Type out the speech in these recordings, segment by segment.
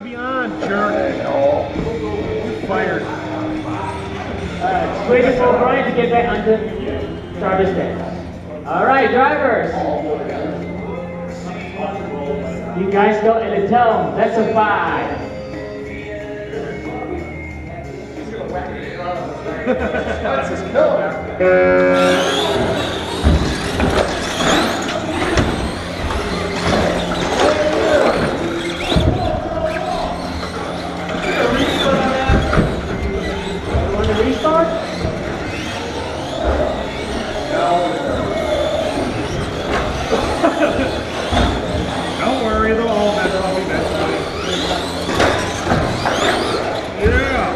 be on, jerk. You're fired. Waiting for Brian to get back onto starter's deck. All right, drivers. You guys go and tell them that's a 5. That's his killer. Don't worry, they'll all match. I'll be back. Yeah.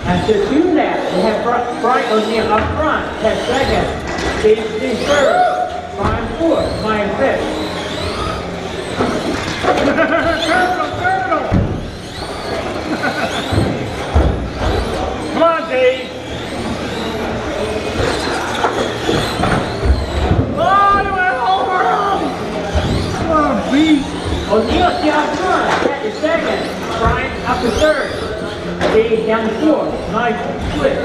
After 2 laps, we have Brian O'Neill up front, that's second. Steve third, Brian fourth, Mine fifth. Turtle! Come on, Dave. Oh, you went over him! Oh, beat. O'Neill still up front, that is second. Brian up to third. Steve down to fourth, Mine fifth.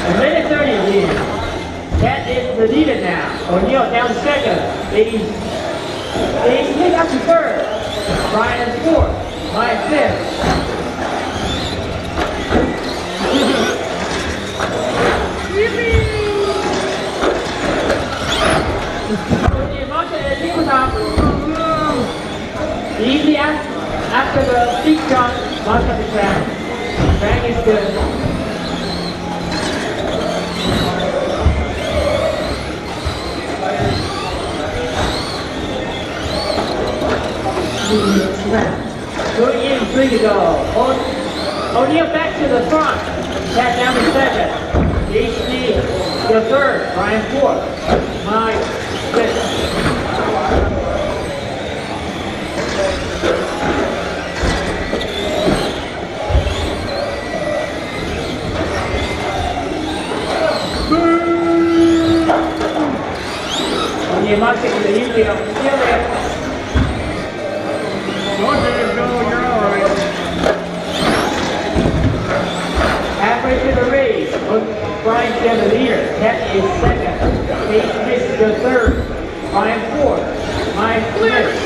A minute 30 lead. That is the leader now. O'Neill down to second. Steve up to third. Brian fourth. Mine fifth. Easy after the big jump, mark of the track. Track is good. Going in, 3 to go. O'Neill back to the front. Pat down to second. HD, your third. Brian fourth. Mike fifth. O'Neill marks it with the infield. Still there. Go, Dave, go. You're all right. Halfway to the race, Brian still the leader. Cat is second. Kate Smith is the third. Brian fourth. Mike fifth.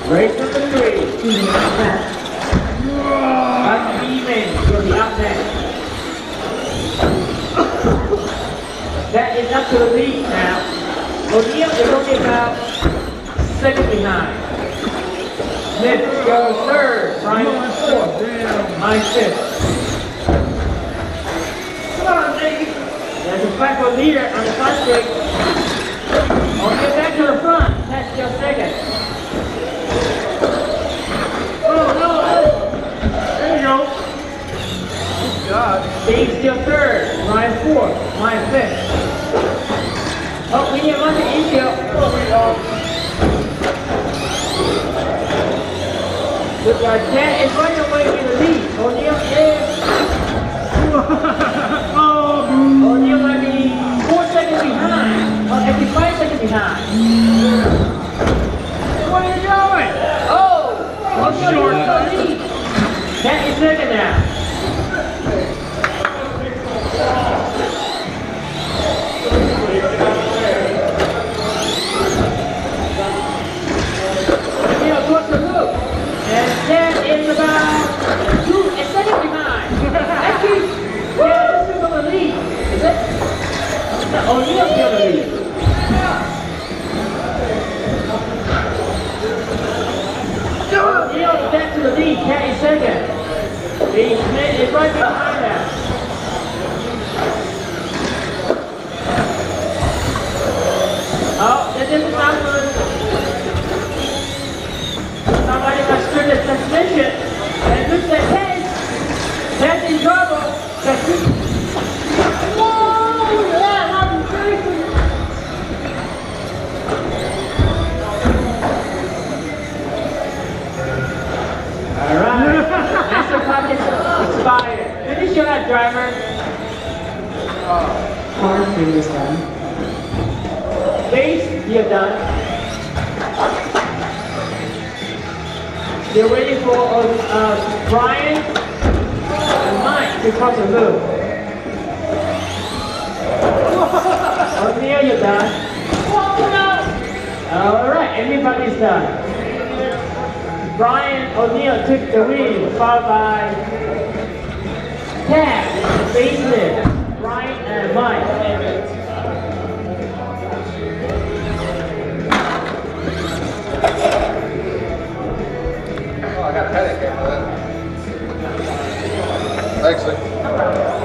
Race number 3. That's even. You'll be up next. That is up to the lead now. O'Neill is only about second behind. Smith goes third. Brian fourth. Mine fifth. Come on, Dave. There's a fight for leader on the front straight. O'Neill back to the front. That's your second. There you go. Good job. Steve still third. Brian fourth. Mine fifth. Oh, we need a bunch of infield. Good guy. Cat is right away in the lead. O'Neill is. O'Neill might be 4 seconds behind. Or actually 5 seconds behind. What are you doing? Oh! Short. Cat is second now. O'Neill towards the loop. And Cat is about 2 seconds behind. Actually, Cat is still on the lead. Is it? No, O'Neill's still on the lead. O'Neill back to the lead. Cat is second. Steve Smith is right behind us. is done. Base, you're done. You're waiting for Brian and Mike to cross the move. O'Neal, you're done. Alright, everybody's done. Brian O'Neal took the win, followed by Tab, Baseman, Brian and Mike. Oh, I got a headache after that. Thanks, Lee.